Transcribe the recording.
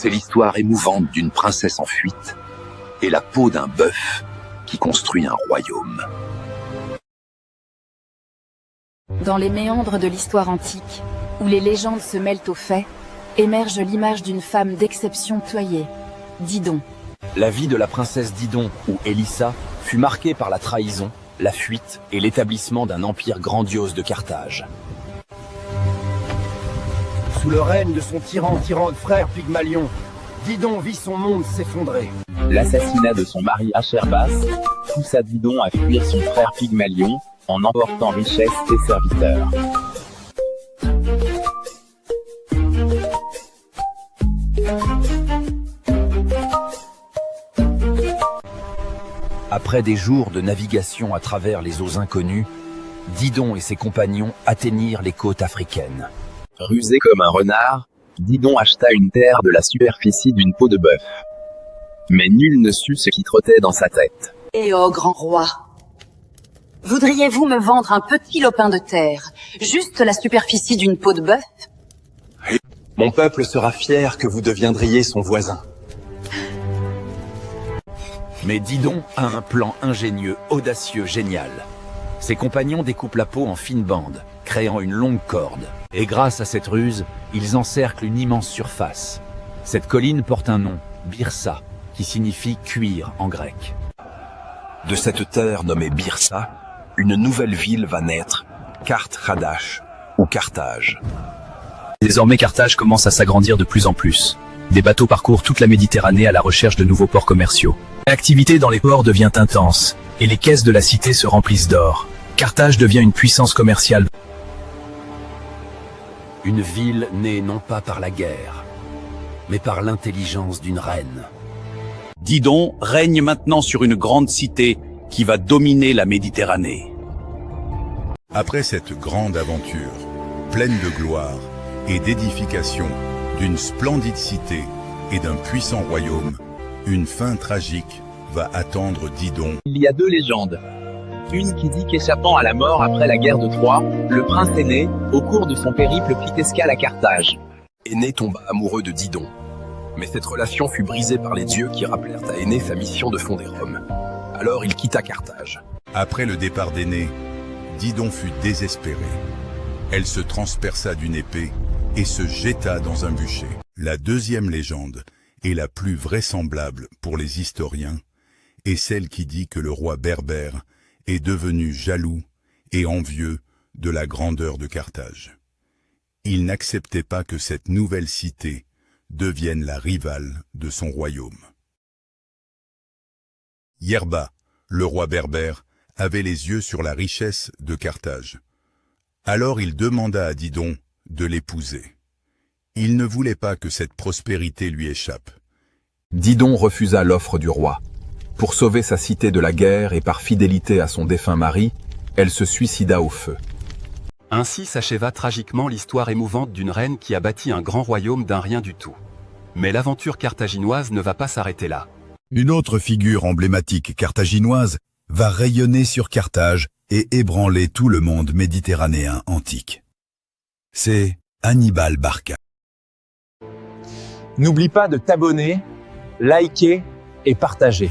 C'est l'histoire émouvante d'une princesse en fuite et la peau d'un bœuf qui construit un royaume. Dans les méandres de l'histoire antique, où les légendes se mêlent aux faits, émerge l'image d'une femme d'exception toyée, Didon. La vie de la princesse Didon, ou Élissa, fut marquée par la trahison, la fuite et l'établissement d'un empire grandiose de Carthage. Sous le règne de son tyran frère Pygmalion, Didon vit son monde s'effondrer. L'assassinat de son mari Acherbas poussa Didon à fuir son frère Pygmalion en emportant richesse et serviteurs. Après des jours de navigation à travers les eaux inconnues, Didon et ses compagnons atteignirent les côtes africaines. Rusé comme un renard, Didon acheta une terre de la superficie d'une peau de bœuf. Mais nul ne sut ce qui trottait dans sa tête. Eh oh, grand roi, voudriez-vous me vendre un petit lopin de terre, juste la superficie d'une peau de bœuf? Mon peuple sera fier que vous deviendriez son voisin. Mais Didon a un plan ingénieux, audacieux, génial. Ses compagnons découpent la peau en fines bandes, créant une longue corde. Et grâce à cette ruse, ils encerclent une immense surface. Cette colline porte un nom, Byrsa, qui signifie cuir en grec. De cette terre nommée Byrsa, une nouvelle ville va naître, Karthadash, ou Carthage. Désormais, Carthage commence à s'agrandir de plus en plus. Des bateaux parcourent toute la Méditerranée à la recherche de nouveaux ports commerciaux. L'activité dans les ports devient intense, et les caisses de la cité se remplissent d'or. Carthage devient une puissance commerciale. Une ville née non pas par la guerre, mais par l'intelligence d'une reine. Didon règne maintenant sur une grande cité qui va dominer la Méditerranée. Après cette grande aventure, pleine de gloire et d'édification, d'une splendide cité et d'un puissant royaume, une fin tragique va attendre Didon. Il y a deux légendes. Une qui dit qu'échappant à la mort après la guerre de Troie, le prince Énée, au cours de son périple, fit escale à Carthage. Énée tomba amoureux de Didon. Mais cette relation fut brisée par les dieux qui rappelèrent à Énée sa mission de fonder Rome. Alors il quitta Carthage. Après le départ d'Énée, Didon fut désespérée. Elle se transperça d'une épée et se jeta dans un bûcher. La deuxième légende, est la plus vraisemblable pour les historiens, est celle qui dit que le roi berbère est devenu jaloux et envieux de la grandeur de Carthage. Il n'acceptait pas que cette nouvelle cité devienne la rivale de son royaume. Yerba, le roi berbère, avait les yeux sur la richesse de Carthage. Alors il demanda à Didon de l'épouser. Il ne voulait pas que cette prospérité lui échappe. Didon refusa l'offre du roi. Pour sauver sa cité de la guerre et par fidélité à son défunt mari, elle se suicida au feu. Ainsi s'acheva tragiquement l'histoire émouvante d'une reine qui a bâti un grand royaume d'un rien du tout. Mais l'aventure carthaginoise ne va pas s'arrêter là. Une autre figure emblématique carthaginoise va rayonner sur Carthage et ébranler tout le monde méditerranéen antique. C'est Hannibal Barca. N'oublie pas de t'abonner, liker et partager.